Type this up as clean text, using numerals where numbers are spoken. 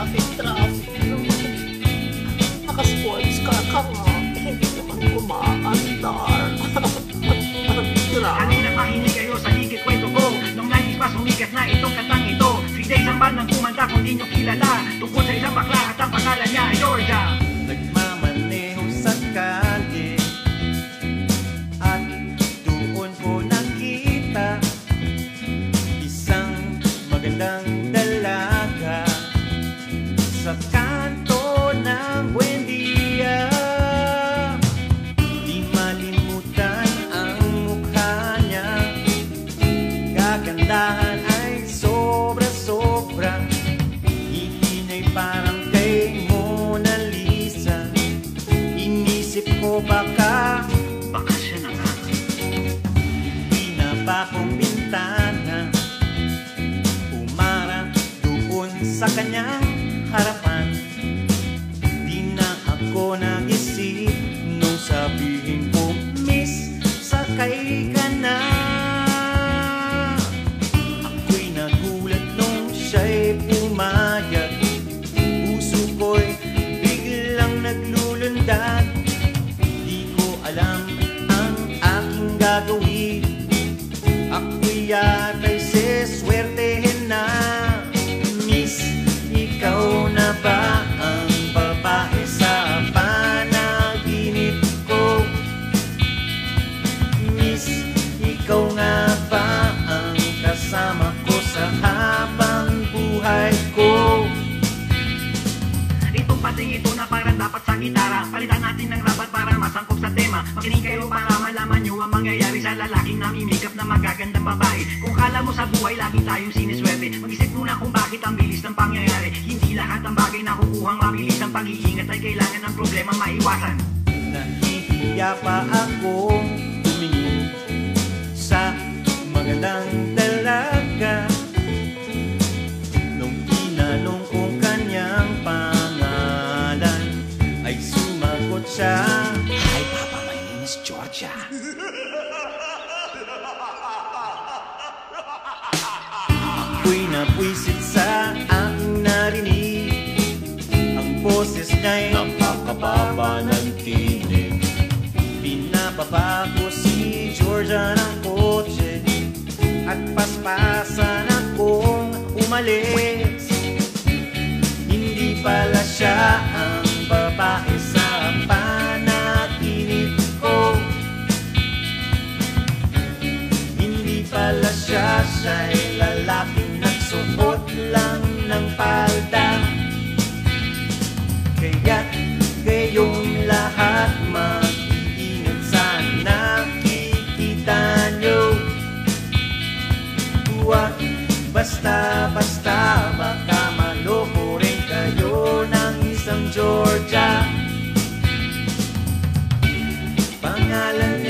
traffic naman. Naka-sports car ka nga, hindi naman kumaandar. Kanina mahinig kayo sa higit kwento ko. Nung 90s pa sumikat na itong katang ito. 3 days ang bandang kumanta kung di nyo kilala. Tungkol sa isang bakla at ang pangalan niya ay Georgia. Nagmamaneho sa kalye at doon ko nakita isang magandang dalaga sa kanto ng Buendia. Di malimutan ang mukha niya, kagandahan ay sobra-sobra. Ngiti niya'y parang kay Mona Lisa. Inisip ko baka Siya na nga. binaba kong bintana, umara doon sa kanyang harapan. Di na ako nag-isip nung sabihin ko, Miss, sakay ka na. Ako'y nagulat nung siya'y pumayag. Puso ko'y biglang naglulundag. Di ko alam ang aking gagawin. Ako'y yata'y seswertehin na. Miss, ikaw na ba ang babae sa panaginip ko? Miss, ikaw nga ba ang kasama ko sa habang buhay ko? Itong pating ito na parang dapat sa gitara. Palitan natin ng rabat para masangkop sa tema. Makinig kayo para malaman nyo ang mangyayari sa lalaking namimikap na magagandang babae. Kung kala mo sa buhay lagi tayong siniswerte, mag-isip muna kung bakit ang bilis ng pangyayari. Hindi lahat ng bagay na kukuhang mabilis. Ang pag-iingat ay kailangan ng problema maiwasan. Nahihiya pa akong tumingin sa magandang dalaga. Nung tinanong kong kanyang pangalan, ay sumagot siya, Hi Papa, my name is Georgia. ako'y napwisit sa aking narinig. Ang boses niya'y napakababa ng tinig. Pinababa ko si Georgia ng kotse at paspasan akong umalis. Hindi pala siya ang babae sa panaginip ko. Hindi pala siya, siya'y lalaking nagsuot lang ng palda. Kaya't kayong lahat mag-iingat sa nakikita nyo. Huwag basta-basta, baka maloko rin kayo ng isang Georgia. Pangalan